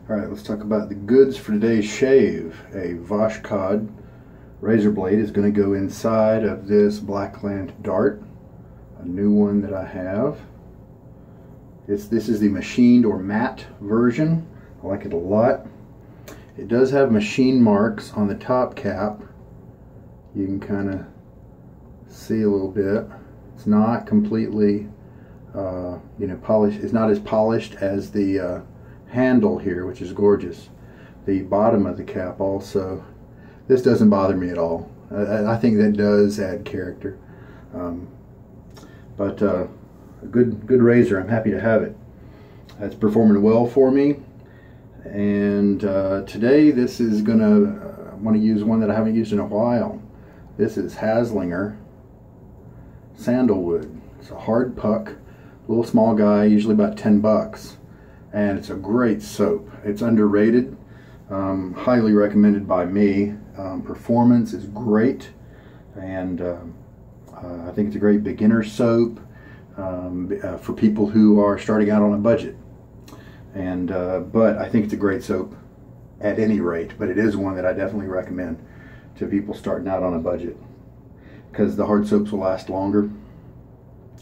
Alright, let's talk about the goods for today's shave. A Voshkod razor blade is going to go inside of this Blackland dart, a new one that I have. This is the machined or matte version. I like it a lot. It does have machine marks on the top cap. You can kind of see a little bit. It's not completely polished. It's not as polished as the handle here, which is gorgeous. The bottom of the cap also. This doesn't bother me at all. I think that does add character. But a good razor. I'm happy to have it. It's performing well for me. And today this is I want to use one that I haven't used in a while. This is Haslinger Sandalwood. It's a hard puck, little small guy, usually about 10 bucks. And it's a great soap. It's underrated, highly recommended by me. Performance is great, and I think it's a great beginner soap for people who are starting out on a budget. And but I think it's a great soap at any rate, but it is one that I definitely recommend to people starting out on a budget because the hard soaps will last longer.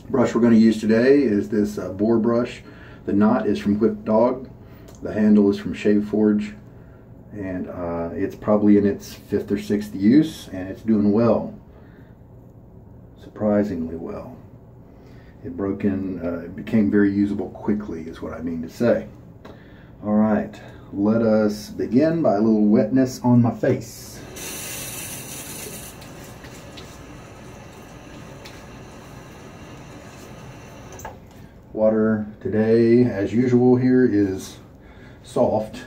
Brush we're going to use today is this Boar brush. The knot is from Whipped Dog. The handle is from Shave Forge, and it's probably in its 5th or 6th use, and it's doing well, surprisingly well. It it became very usable quickly, is what I mean to say. All right, let us begin by a little wetness on my face. Water today, as usual here, is soft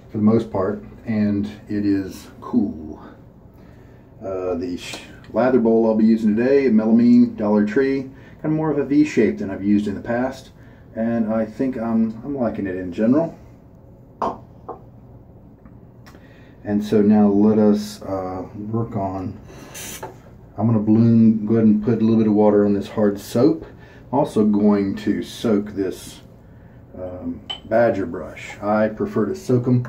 for the most part, and it is cool. The lather bowl I'll be using today, melamine, Dollar Tree, kind of more of a V shape than I've used in the past, and I think I'm liking it in general. And so now let us work on. I'm going to go ahead and put a little bit of water on this hard soap. Also going to soak this badger brush. I prefer to soak them.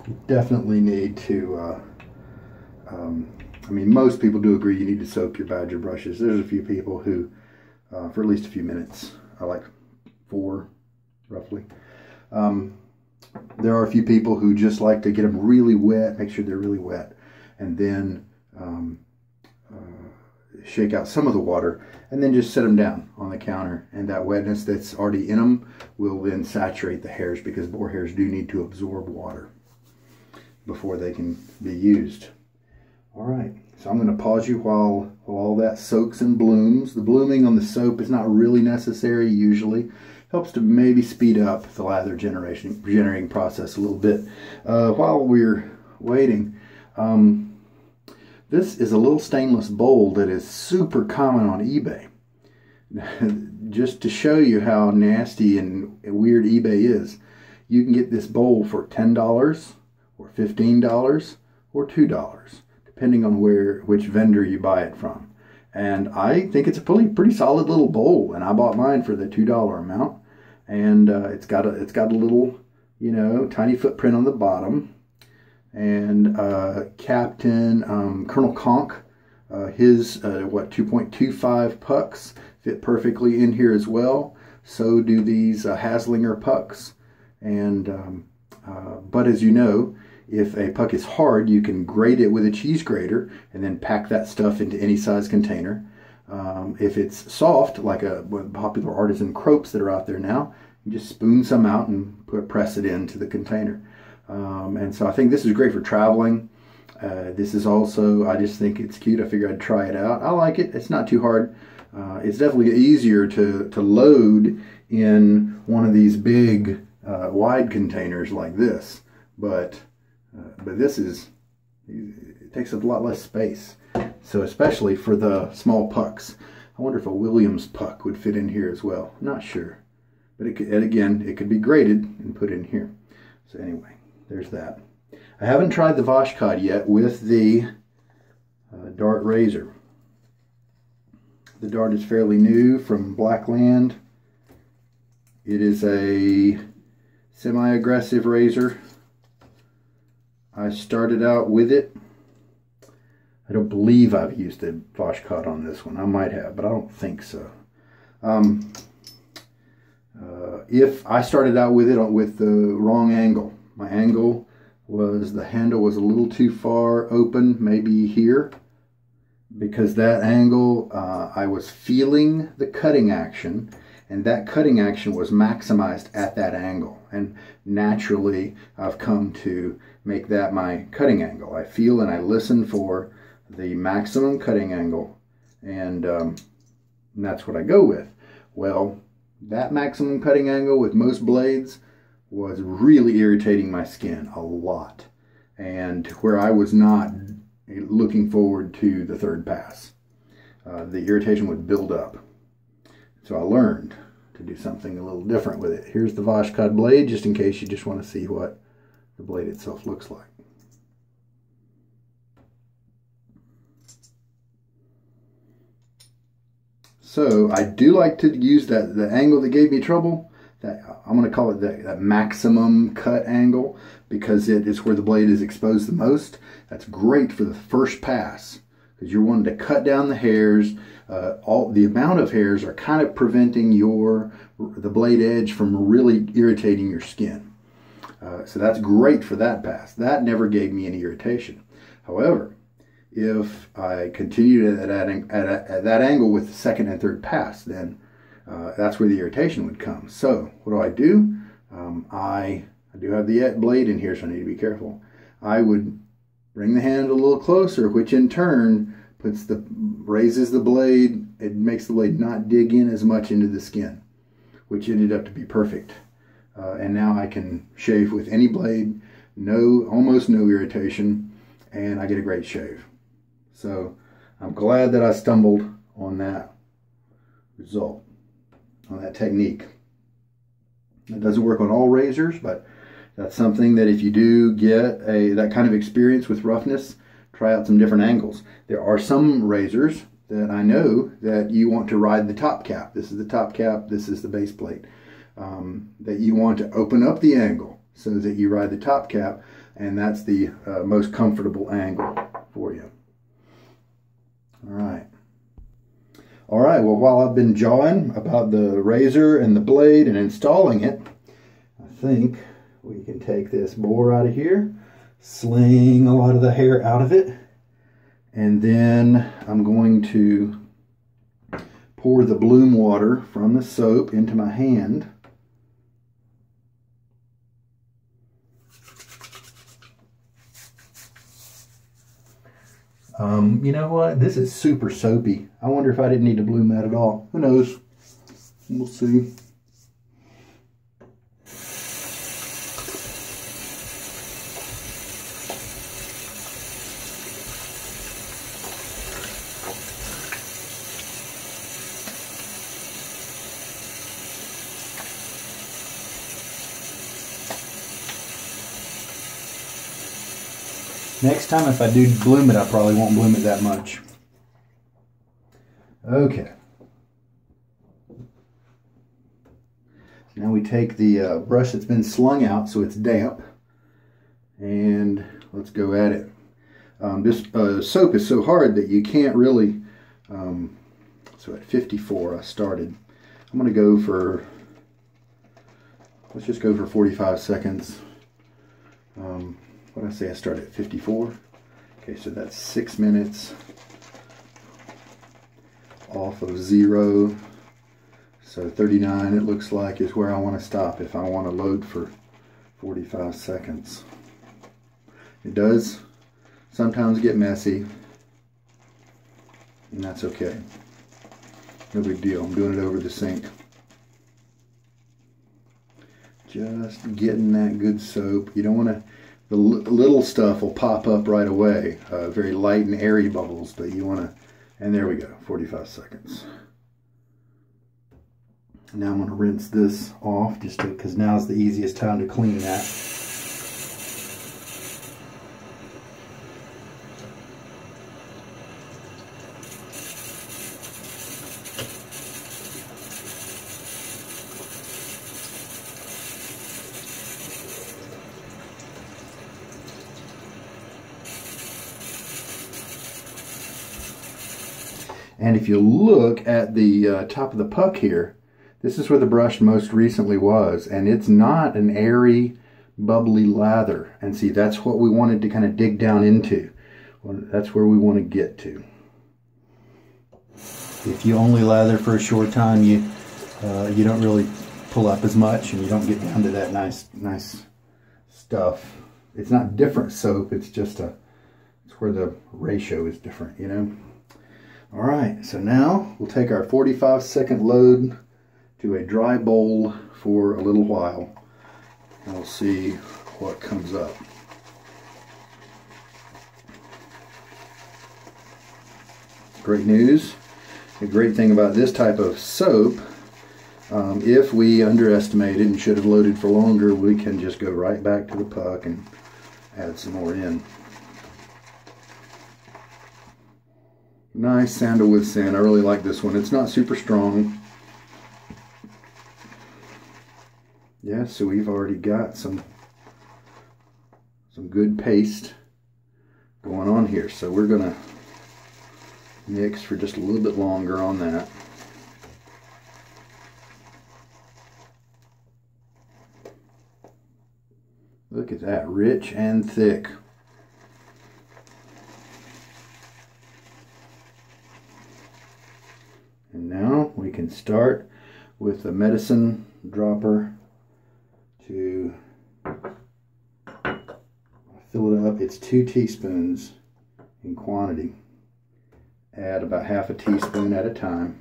You definitely need to, I mean, most people do agree you need to soak your badger brushes. There's a few people who, for at least a few minutes, I like 4 roughly. There are a few people who just like to get them really wet, make sure they're really wet, and then shake out some of the water and then just set them down on the counter, and that wetness that's already in them will then saturate the hairs, because boar hairs do need to absorb water before they can be used. All right, so I'm going to pause you while all that soaks and blooms. The blooming on the soap is not really necessary usually. Helps to maybe speed up the lather generating process a little bit. While we're waiting, this is a little stainless bowl that is super common on eBay. Just to show you how nasty and weird eBay is, you can get this bowl for $10 or $15 or $2, depending on which vendor you buy it from. And I think it's a pretty solid little bowl, and I bought mine for the $2 amount. And it's got a little, tiny footprint on the bottom. And Captain Colonel Conk, his 2.25 pucks fit perfectly in here as well. So do these Haslinger pucks. And but as you know, if a puck is hard, you can grate it with a cheese grater and then pack that stuff into any size container. If it's soft, like popular artisan cropes that are out there now, you just spoon some out and press it into the container. And so I think this is great for traveling. This is also, I just think it's cute. I figured I'd try it out. I like it. It's not too hard. It's definitely easier to load in one of these big wide containers like this. But this it takes a lot less space. So especially for the small pucks. I wonder if a Williams puck would fit in here as well. Not sure. But again, it could be grated and put in here. So anyway, there's that. I haven't tried the Voshkod yet with the dart razor. The dart is fairly new from Blackland. It is a semi-aggressive razor. I started out with it. I don't believe I've used a Voshkod on this one. I might have, but I don't think so. If I started out with it with the wrong angle, my angle was, the handle was a little too far open, maybe here, because that angle, I was feeling the cutting action, and that cutting action was maximized at that angle. And naturally, I've come to make that my cutting angle. I feel and I listen for the maximum cutting angle, and that's what I go with. Well, that maximum cutting angle with most blades was really irritating my skin a lot, and where I was not looking forward to the third pass. The irritation would build up. So I learned to do something a little different with it. Here's the Voshkod blade, just in case you just want to see what the blade itself looks like. So I do like to use the angle that gave me trouble. That I'm going to call it that maximum cut angle, because it is where the blade is exposed the most. That's great for the first pass, because you're wanting to cut down the hairs. The amount of hairs are kind of preventing the blade edge from really irritating your skin. So that's great for that pass. That never gave me any irritation. However, if I continued at that angle with the second and third pass, then that's where the irritation would come. So what do? I do have the blade in here, so I need to be careful. I would bring the hand a little closer, which in turn raises the blade. It makes the blade not dig in as much into the skin, which ended up to be perfect. And now I can shave with any blade, almost no irritation, and I get a great shave. So I'm glad that I stumbled on that result, on that technique. It doesn't work on all razors, but that's something that if you do get that kind of experience with roughness, try out some different angles. There are some razors that I know that you want to ride the top cap. This is the top cap, this is the base plate. That you want to open up the angle so that you ride the top cap, and that's the most comfortable angle for you. All right, well, while I've been jawing about the razor and the blade and installing it, I think we can take this Boar out of here, sling a lot of the hair out of it, and then I'm going to pour the bloom water from the soap into my hand. You know what? This is super soapy. I wonder if I didn't need to bloom that at all. Who knows? We'll see. Next time, if I do bloom it, I probably won't bloom it that much. Okay. Now we take the brush that's been slung out so it's damp, and let's go at it. This soap is so hard that you can't really, so at 54 I started. I'm going to go for, let's just go for 45 seconds. What did I say? I started at 54. Okay, so that's 6 minutes off of 0. So 39, it looks like, is where I want to stop if I want to load for 45 seconds. It does sometimes get messy, and that's okay. No big deal. I'm doing it over the sink. Just getting that good soap. You don't want to, the little stuff will pop up right away. Very light and airy bubbles, but you want to, and there we go, 45 seconds. Now I'm going to rinse this off, just because now's the easiest time to clean that. And if you look at the top of the puck here, this is where the brush most recently was, and it's not an airy, bubbly lather. And see, that's what we wanted to kind of dig down into. Well, that's where we want to get to. If you only lather for a short time, you don't really pull up as much, and you don't get down to that nice stuff. It's not different soap, it's just it's where the ratio is different, you know. All right, so now we'll take our 45-second load to a dry bowl for a little while, and we'll see what comes up. Great news. The great thing about this type of soap, if we underestimated and should have loaded for longer, we can just go right back to the puck and add some more in. Nice sandalwood scent. I really like this one. It's not super strong. Yeah, so we've already got some good paste going on here. So we're gonna mix for just a little bit longer on that. Look at that, rich and thick. And now we can start with the medicine dropper to fill it up. It's 2 teaspoons in quantity. Add about half a teaspoon at a time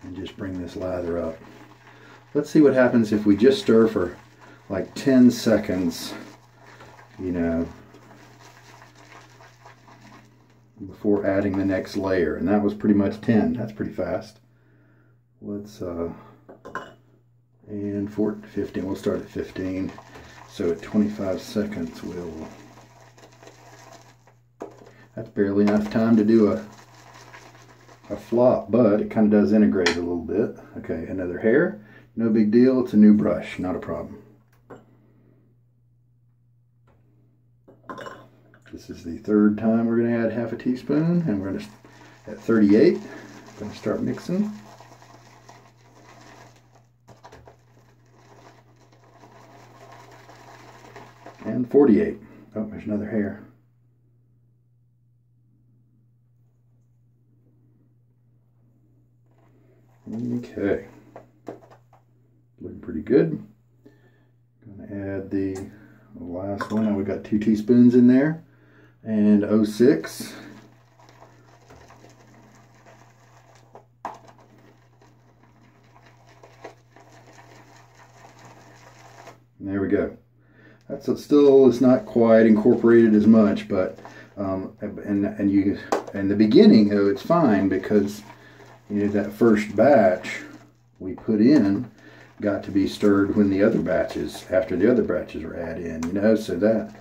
and just bring this lather up. Let's see what happens if we just stir for like 10 seconds, you know, before adding the next layer. And that was pretty much 10. That's pretty fast. Let's and 15, we'll start at 15. So at 25 seconds that's barely enough time to do a flop, but it kind of does integrate a little bit. Okay, another hair, no big deal. It's a new brush, not a problem. This is the 3rd time we're going to add half a teaspoon, and we're going to, at 38, going to start mixing. And 48. Oh, there's another hair. Okay. Looking pretty good. Going to add the last one. Now we've got 2 teaspoons in there. And 06. And there we go. That's still, it's not quite incorporated as much, but in the beginning though, it's fine because you know that first batch we put in got to be stirred when the other batches, after the other batches were added in, you know, so that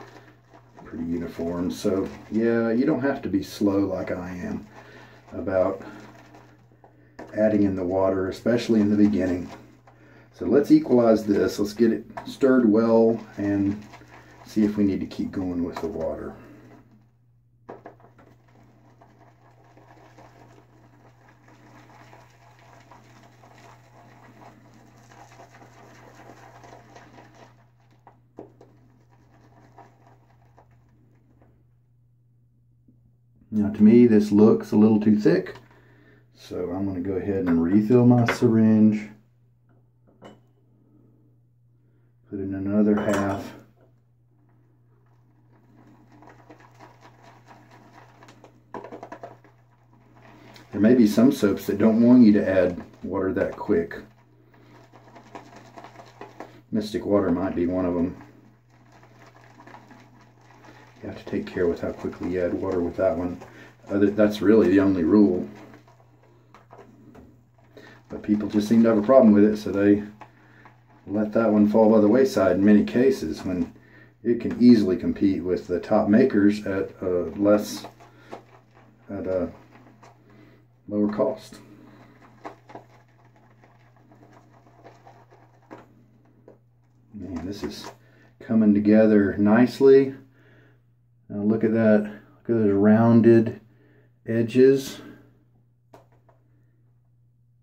pretty uniform. So yeah, you don't have to be slow like I am about adding in the water, especially in the beginning. So let's equalize this. Let's get it stirred well and see if we need to keep going with the water. Now to me this looks a little too thick, so I'm going to go ahead and refill my syringe. Put in another half. There may be some soaps that don't want you to add water that quick. Mystic Water might be one of them. You have to take care with how quickly you add water with that one. That's really the only rule. But people just seem to have a problem with it, so they let that one fall by the wayside in many cases when it can easily compete with the top makers at a lower cost. Man, this is coming together nicely. Now look at that, look at those rounded edges.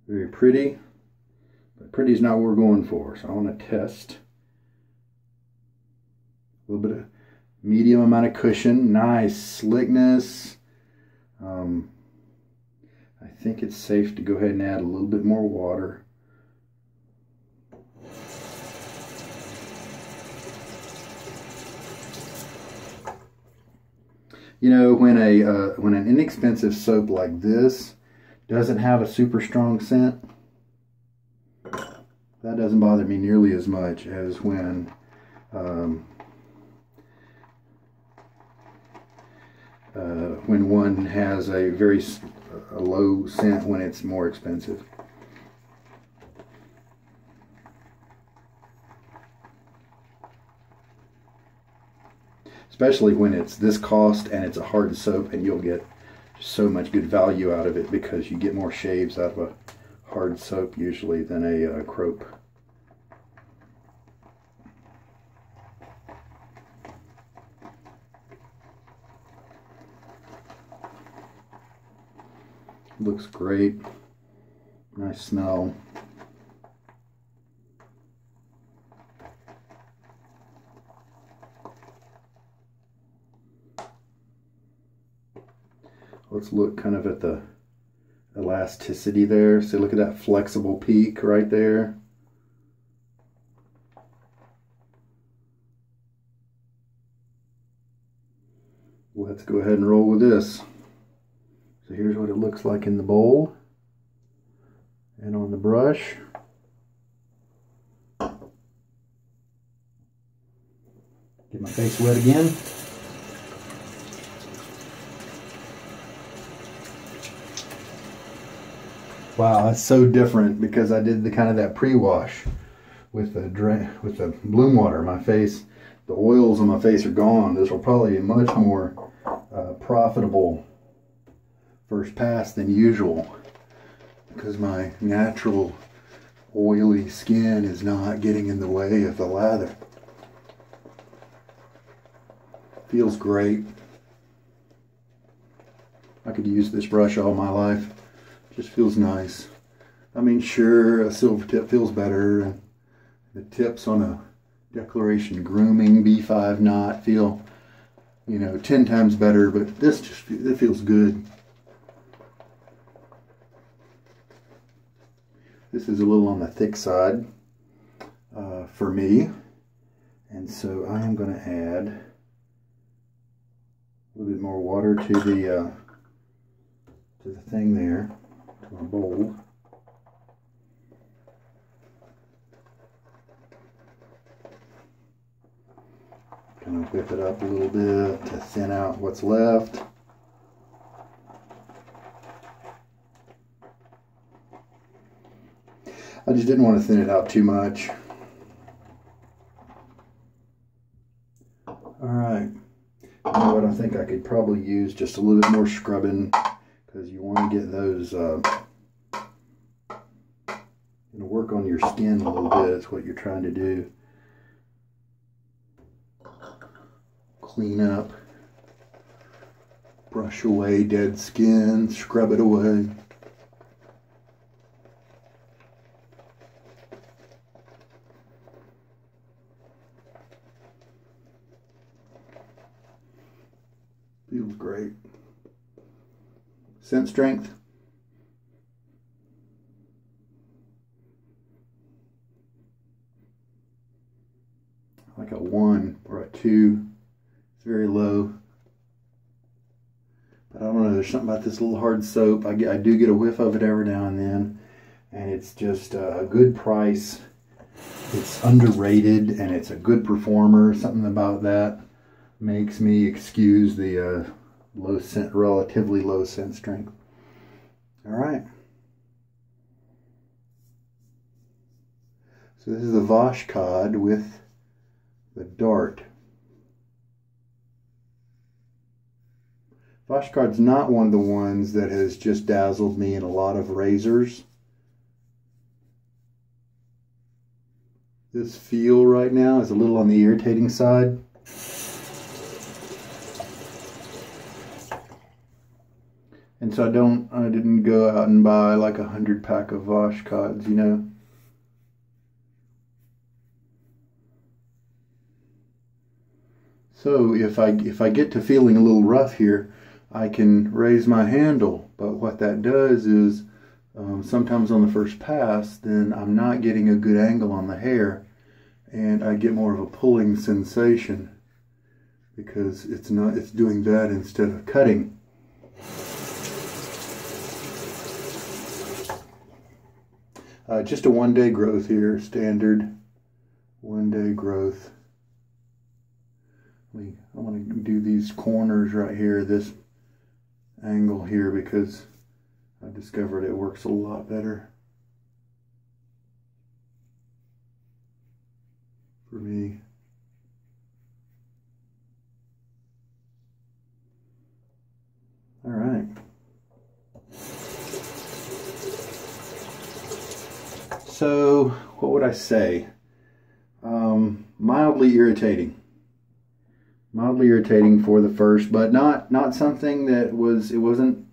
Very pretty, but pretty is not what we're going for. So I want to test a little bit of medium amount of cushion, nice slickness. I think it's safe to go ahead and add a little bit more water. You know, when an inexpensive soap like this doesn't have a super strong scent, that doesn't bother me nearly as much as when one has a very low scent when it's more expensive. Especially when it's this cost and it's a hard soap, and you'll get so much good value out of it because you get more shaves out of a hard soap usually than a crope. Looks great. Nice smell. Let's look kind of at the elasticity there. So look at that flexible peak right there. Let's go ahead and roll with this. So here's what it looks like in the bowl and on the brush. Get my face wet again. Wow, that's so different because I did the kind of that pre-wash with the bloom water. My face, the oils on my face are gone. This will probably be much more profitable first pass than usual because my natural oily skin is not getting in the way of the lather. Feels great. I could use this brush all my life. Just feels nice. I mean, sure, a silver tip feels better, and the tips on a Declaration Grooming B5 knot feel, you know, 10 times better, but this just, it feels good. This is a little on the thick side for me, and so I am going to add a little bit more water to the thing there. To our bowl. Kind of whip it up a little bit to thin out what's left. I just didn't want to thin it out too much. Alright, you know what, I think I could probably use just a little bit more scrubbing because you want to get those, work on your skin a little bit. That's what you're trying to do. Clean up, brush away dead skin, scrub it away. Feels great. Scent strength. Like a 1 or a 2. It's very low. But I don't know, there's something about this little hard soap. I do get a whiff of it every now and then. And it's just a good price. It's underrated and it's a good performer. Something about that makes me excuse the low scent, relatively low scent strength. All right. So this is the Voshkod with the dart. Voshkod's not one of the ones that has just dazzled me in a lot of razors. This feel right now is a little on the irritating side. And so I didn't go out and buy like 100 pack of Voshkods, you know. So if I get to feeling a little rough here, I can raise my handle. But what that does is sometimes on the first pass, then I'm not getting a good angle on the hair, and I get more of a pulling sensation because it's doing that instead of cutting. Just a 1-day growth here, standard 1-day growth. I want to do these corners right here, this angle here, because I discovered it works a lot better for me. All right. So, what would I say? Mildly irritating. Mildly irritating for the first, but not something that it wasn't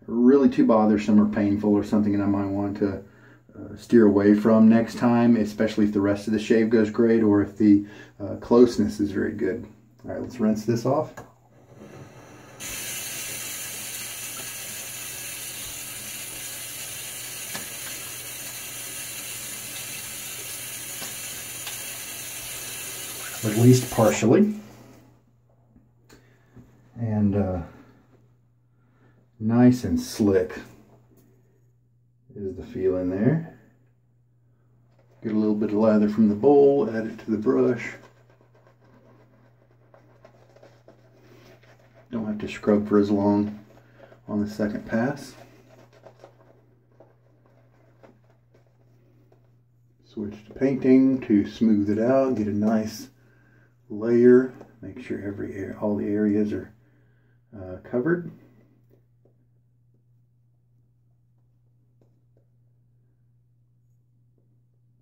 really too bothersome or painful or something that I might want to steer away from next time, especially if the rest of the shave goes great or if the closeness is very good. All right, let's rinse this off. At least partially. And nice and slick is the feel in there. Get a little bit of lather from the bowl, add it to the brush. Don't have to scrub for as long on the second pass. Switch to painting to smooth it out, get a nice layer. Make sure all the areas are covered.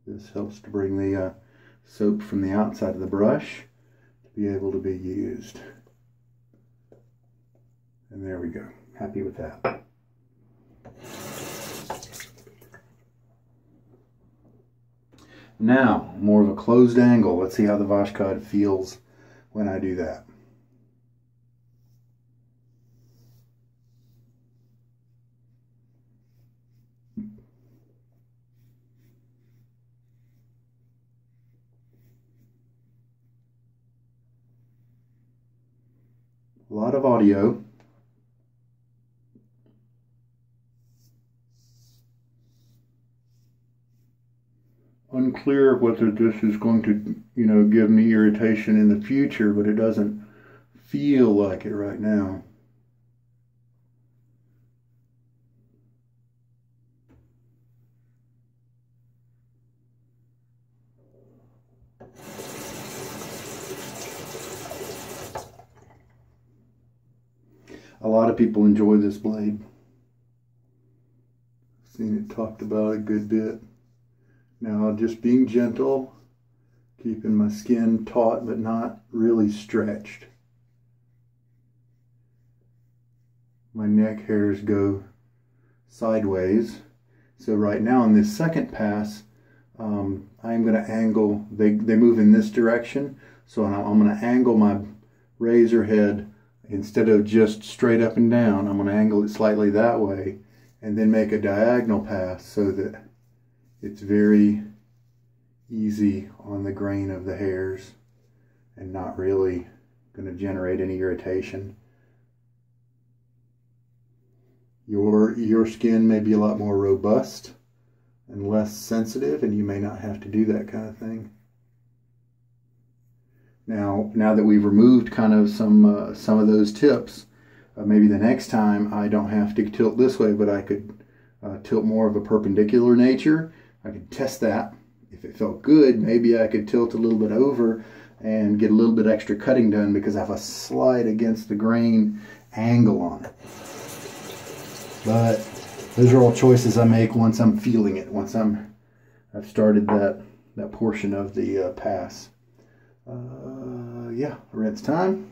This helps to bring the soap from the outside of the brush to be able to be used. And there we go. Happy with that. Now, more of a closed angle. Let's see how the Voshkod feels when I do that. A lot of audio. Unclear whether this is going to, give me irritation in the future, but it doesn't feel like it right now. A lot of people enjoy this blade. I've seen it talked about a good bit. Now, just being gentle, keeping my skin taut but not really stretched. My neck hairs go sideways. So right now in this second pass, I'm going to angle, they move in this direction. So I'm going to angle my razor head instead of just straight up and down. I'm going to angle it slightly that way and then make a diagonal pass so that it's very easy on the grain of the hairs and not really going to generate any irritation. Your skin may be a lot more robust and less sensitive, and you may not have to do that kind of thing. Now that we've removed kind of some of those tips, maybe the next time I don't have to tilt this way, but I could tilt more of a perpendicular nature. I could test that. If it felt good, maybe I could tilt a little bit over and get a little bit extra cutting done because I have a slight against the grain angle on it. But those are all choices I make once I'm feeling it, once I've started that portion of the pass. Yeah, rinse time.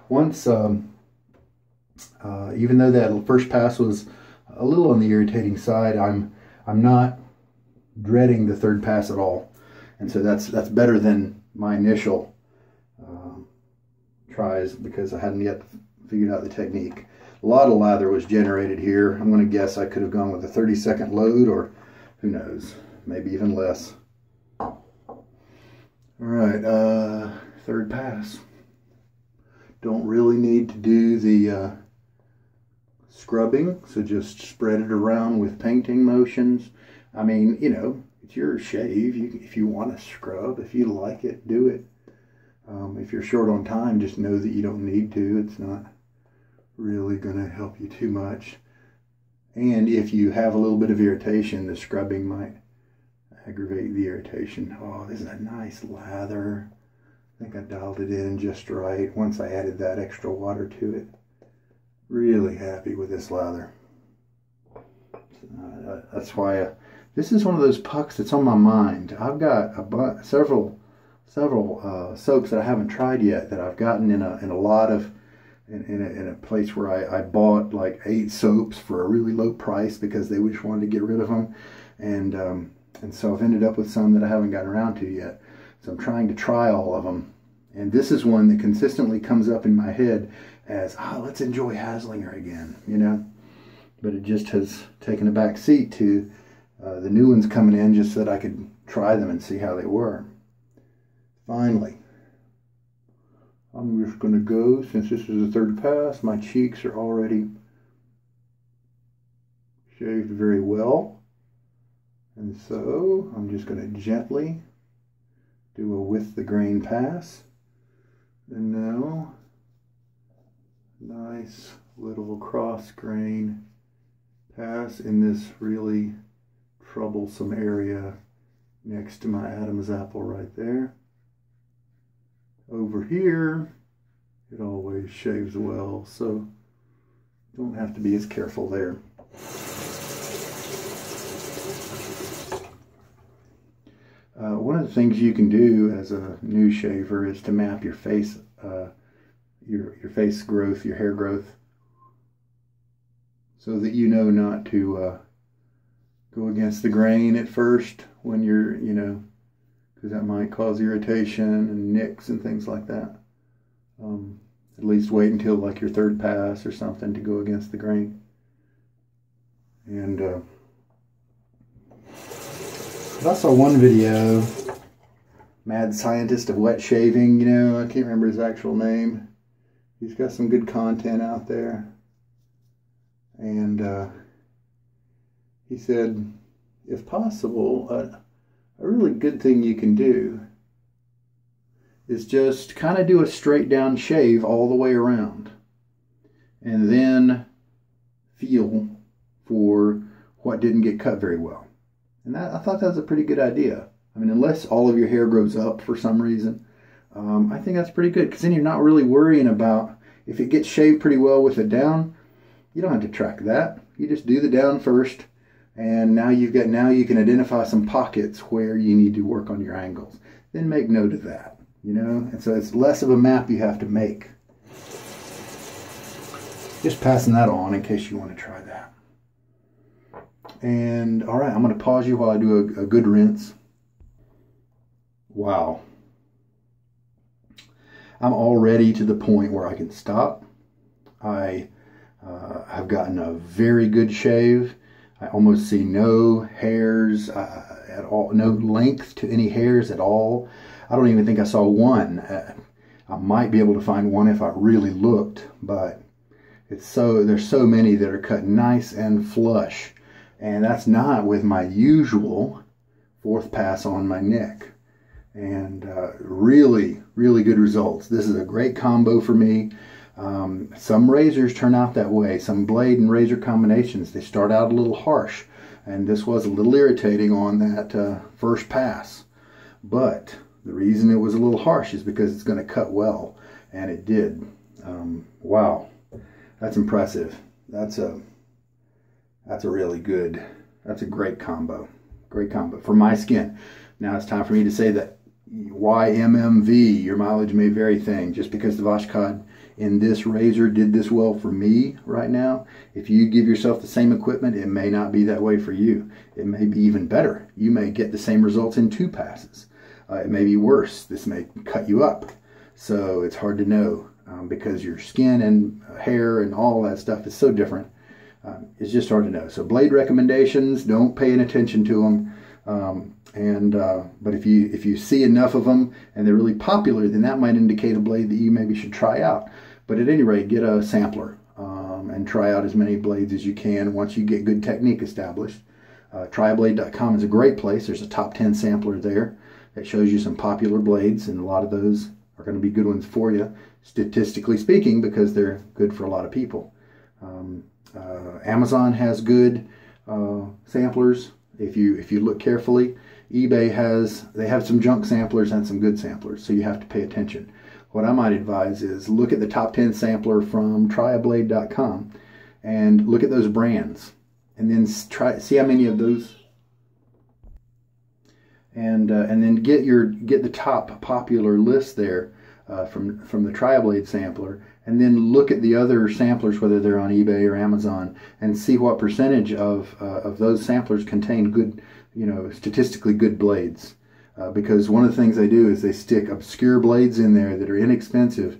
Once, even though that first pass was a little on the irritating side, I'm not dreading the third pass at all, and so that's better than my initial tries, because I hadn't yet figured out the technique. A lot of lather was generated here. I'm going to guess I could have gone with a 30-second load, or who knows, maybe even less. All right, third pass. Don't really need to do the scrubbing, so just spread it around with painting motions. I mean, you know, it's your shave. If you want to scrub, if you like it, do it. If you're short on time, just know that you don't need to. It's not really going to help you too much. And if you have a little bit of irritation, the scrubbing might aggravate the irritation. Oh, this is a nice lather. I think I dialed it in just right once I added that extra water to it. Really happy with this lather. That's why this is one of those pucks that's on my mind. I've got several soaps that I haven't tried yet that I've gotten in a place where I bought like 8 soaps for a really low price because they just wanted to get rid of them, and so I've ended up with some that I haven't gotten around to yet. So I'm trying to try all of them, and this is one that consistently comes up in my head as, let's enjoy Haslinger again, you know. But it just has taken a back seat to the new ones coming in, just so that I could try them and see how they were. Finally, I'm just going to go, since this is the third pass, my cheeks are already shaved very well. And so I'm just going to gently do a with the grain pass. And now, nice little cross grain pass in this really troublesome area next to my Adam's apple right there. Over here, it always shaves well, so don't have to be as careful there. One of the things you can do as a new shaver is to map your face, your face growth, your hair growth, so that you know not to go against the grain at first when you're, you know, because that might cause irritation and nicks and things like that. At least wait until like your third pass or something to go against the grain. And I saw one video, Mad Scientist of Wet Shaving, you know, I can't remember his actual name. He's got some good content out there. And he said, if possible, a really good thing you can do is just kind of do a straight down shave all the way around, and then feel for what didn't get cut very well. And I thought that was a pretty good idea. I mean, unless all of your hair grows up for some reason, I think that's pretty good, because then you're not really worrying about if it gets shaved pretty well with it down. You don't have to track that. You just do the down first, and now you can identify some pockets where you need to work on your angles. Then make note of that, you know. And so it's less of a map you have to make. Just passing that on in case you want to try that. And all right, I'm going to pause you while I do a good rinse. Wow. I'm already to the point where I can stop. I've gotten a very good shave. I almost see no hairs at all, no length to any hairs at all. I don't even think I saw one. I might be able to find one if I really looked, but there's so many that are cut nice and flush. And that's not with my usual fourth pass on my neck. And really, really good results. This is a great combo for me. Some razors turn out that way. Some blade and razor combinations, they start out a little harsh. And this was a little irritating on that first pass. But the reason it was a little harsh is because it's going to cut well. And it did. Wow. That's impressive. That's a really good, that's a great combo. Great combo for my skin. Now it's time for me to say that YMMV, your mileage may vary thing. Just because the Voshkod in this razor did this well for me right now, if you give yourself the same equipment, it may not be that way for you. It may be even better. You may get the same results in 2 passes. It may be worse. This may cut you up. So it's hard to know because your skin and hair and all that stuff is so different. It's just hard to know. So blade recommendations, don't pay any attention to them. But if you see enough of them and they're really popular, then that might indicate a blade that you maybe should try out. But at any rate, get a sampler and try out as many blades as you can once you get good technique established. Tryablade.com is a great place. There's a top 10 sampler there that shows you some popular blades, and a lot of those are going to be good ones for you, statistically speaking, because they're good for a lot of people. Amazon has good samplers if you look carefully. eBay they have some junk samplers and some good samplers, so you have to pay attention. What I might advise is look at the top 10 sampler from Tryablade.com and look at those brands, and then see how many of those, and then get the top popular list there from the Tryablade sampler, and then look at the other samplers, whether they're on eBay or Amazon, and see what percentage of those samplers contain good, statistically good blades. Because one of the things they do is they stick obscure blades in there that are inexpensive,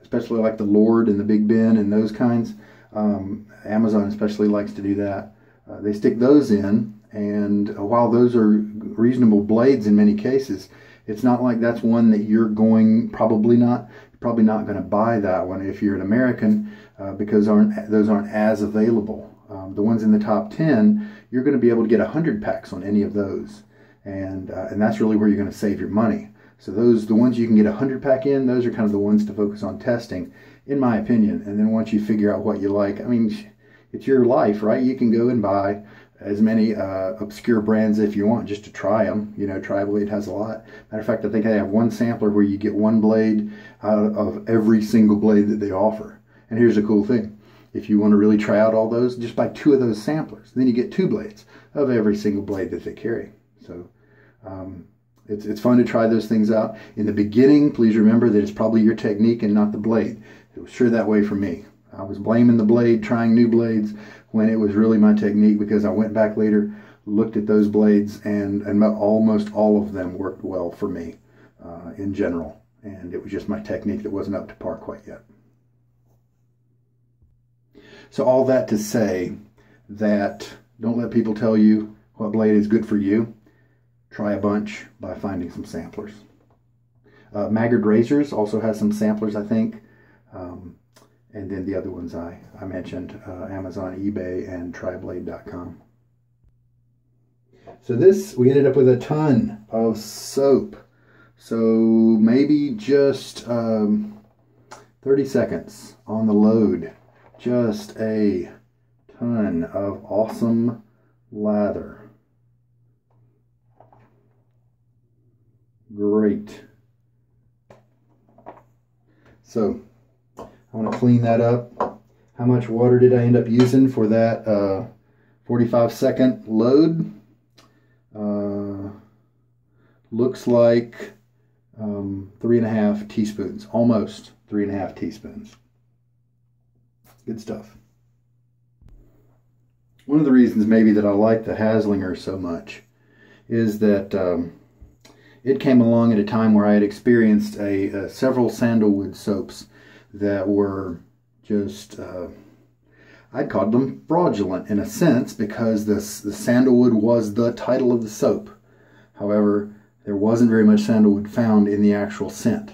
especially like the Lord and the Big Ben and those kinds. Amazon especially likes to do that. They stick those in, and while those are reasonable blades in many cases, it's not like that's one that you're probably not going to buy that one if you're an American, because those aren't as available. The ones in the top 10, you're going to be able to get 100 packs on any of those. And that's really where you're going to save your money. So the ones you can get 100 pack in, those are kind of the ones to focus on testing, in my opinion. And then once you figure out what you like, I mean, it's your life, right? You can go and buy as many obscure brands if you want, just to try them. Tryablade has a lot. Matter of fact, I think I have one sampler where you get one blade out of every single blade that they offer. And here's the cool thing. If you want to really try out all those, just buy 2 of those samplers. Then you get 2 blades of every single blade that they carry. So it's fun to try those things out. In the beginning, please remember that it's probably your technique and not the blade. It was sure that way for me. I was blaming the blade, trying new blades, when it was really my technique, because I went back later, looked at those blades, and almost all of them worked well for me in general. And it was just my technique that wasn't up to par quite yet. So all that to say that don't let people tell you what blade is good for you. Try a bunch by finding some samplers. Maggard Razors also has some samplers, I think. And then the other ones I mentioned, Amazon, eBay, and Tryablade.com. So we ended up with a ton of soap. So maybe just 30 seconds on the load. Just a ton of awesome lather. Great. So I'm going to clean that up. How much water did I end up using for that 45-second load? Looks like 3.5 teaspoons, almost 3.5 teaspoons. Good stuff. One of the reasons maybe that I like the Haslinger so much is that it came along at a time where I had experienced several sandalwood soaps that were just, I'd call them fraudulent in a sense, because the sandalwood was the title of the soap. However, there wasn't very much sandalwood found in the actual scent.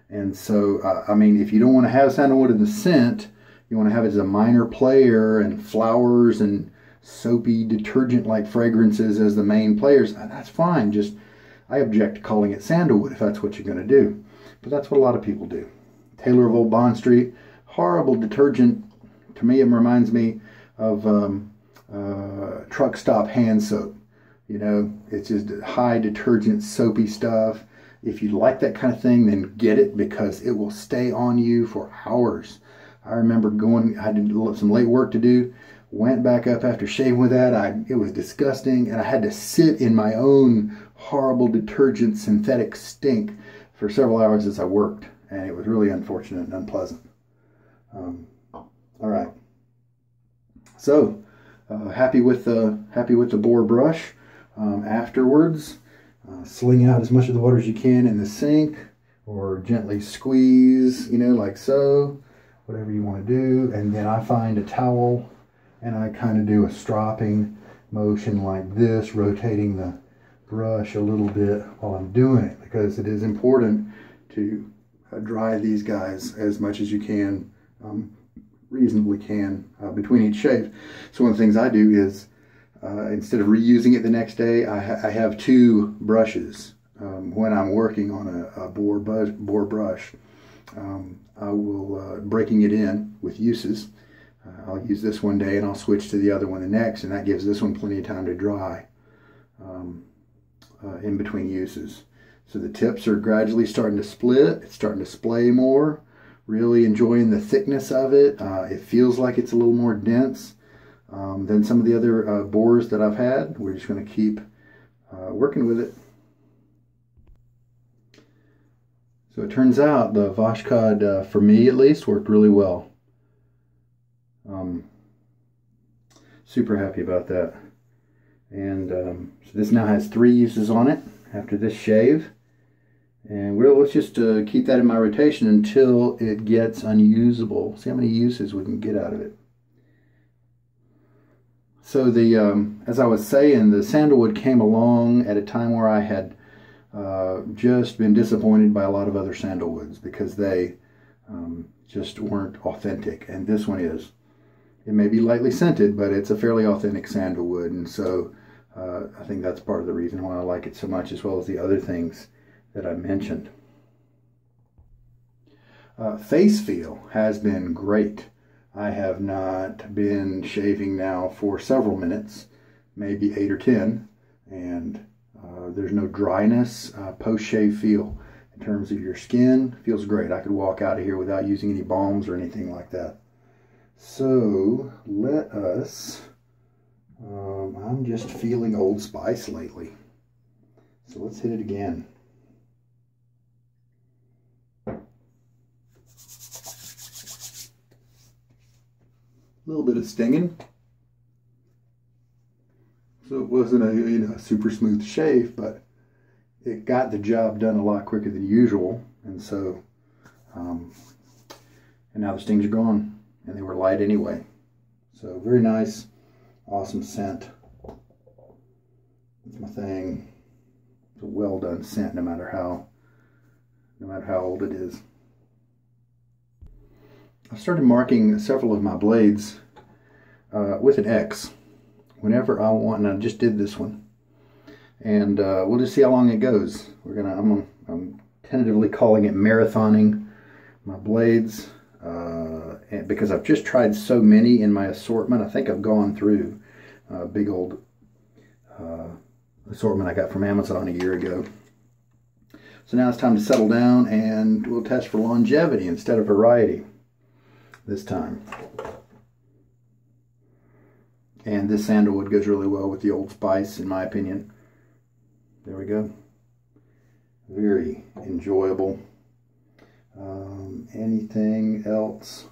And so, I mean, if you don't want to have sandalwood in the scent, you want to have it as a minor player and flowers and soapy detergent-like fragrances as the main players, that's fine. Just, I object to calling it sandalwood if that's what you're going to do. But that's what a lot of people do. Taylor of Old Bond Street, horrible detergent. To me, it reminds me of truck stop hand soap. It's just high detergent, soapy stuff. If you like that kind of thing, then get it, because it will stay on you for hours. I remember I had some late work to do, went back up after shaving with that. It was disgusting, and I had to sit in my own horrible detergent synthetic stink for several hours as I worked, and it was really unfortunate and unpleasant. All right, so happy with the Boar brush. Afterwards, sling out as much of the water as you can in the sink, or gently squeeze, you know, like so, whatever you want to do. And then I find a towel and I kind of do a stropping motion like this, rotating the brush a little bit while I'm doing it, because it is important to dry these guys as much as you can, reasonably can, between each shave. So one of the things I do is, instead of reusing it the next day, I have two brushes. When I'm working on a boar brush, I will, breaking it in with uses, I'll use this one day and I'll switch to the other one the next, and that gives this one plenty of time to dry in between uses. So the tips are gradually starting to split. It's starting to splay more. Really enjoying the thickness of it. It feels like it's a little more dense than some of the other boars that I've had. We're just going to keep working with it. So it turns out the Voshkod, for me at least, worked really well. Super happy about that. And so this now has 3 uses on it after this shave. And let's just keep that in my rotation until it gets unusable. See how many uses we can get out of it. So as I was saying, the sandalwood came along at a time where I had just been disappointed by a lot of other sandalwoods because they just weren't authentic. And this one is. It may be lightly scented, but it's a fairly authentic sandalwood. And so I think that's part of the reason why I like it so much, as well as the other things that I mentioned. Face feel has been great. I have not been shaving now for several minutes, maybe 8 or 10, and there's no dryness, post-shave feel. In terms of your skin, feels great. I could walk out of here without using any balms or anything like that. So let us, I'm just feeling Old Spice lately. So let's hit it again. A little bit of stinging. So it wasn't a super smooth shave, but it got the job done a lot quicker than usual. And so, and now the stings are gone. And they were light anyway. So very nice, awesome scent. That's my thing. It's a well done scent, no matter how old it is. I started marking several of my blades with an X whenever I want, and I just did this one. And we'll just see how long it goes. I'm tentatively calling it marathoning my blades. Because I've just tried so many in my assortment. I think I've gone through a big old assortment I got from Amazon a year ago. So now it's time to settle down, and we'll test for longevity instead of variety this time. And this sandalwood goes really well with the Old Spice, in my opinion. There we go. Very enjoyable. Anything else?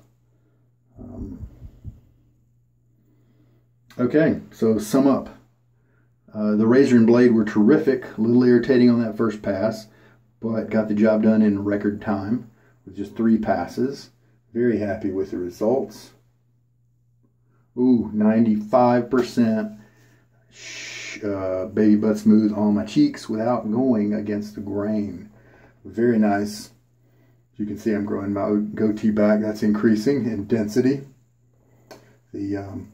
Okay, so sum up. The razor and blade were terrific, a little irritating on that first pass, but got the job done in record time with just 3 passes. Very happy with the results. Ooh, 95% baby butt smooth on my cheeks without going against the grain. Very nice. You can see I'm growing my goatee back. That's increasing in density. The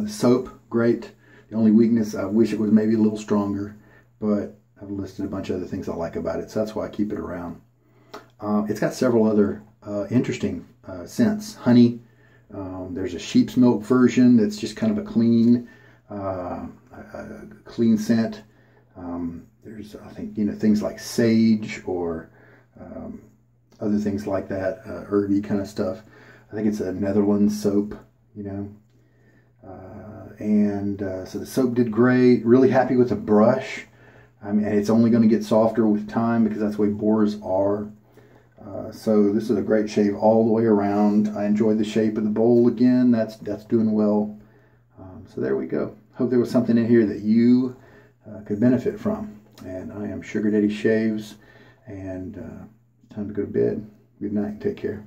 soap, great. The only weakness, I wish it was maybe a little stronger, but I've listed a bunch of other things I like about it, so that's why I keep it around. It's got several other interesting scents. Honey. There's a sheep's milk version that's just kind of a clean scent. There's, I think, things like sage or other things like that, herby kind of stuff. I think it's a Netherlands soap, So the soap did great. Really happy with the brush. I mean, it's only going to get softer with time because that's the way boars are. So this is a great shave all the way around. I enjoyed the shape of the bowl again. That's doing well. So there we go. Hope there was something in here that you could benefit from. And I am Sugar Daddy Shaves, and time to go to bed. Good night. Take care.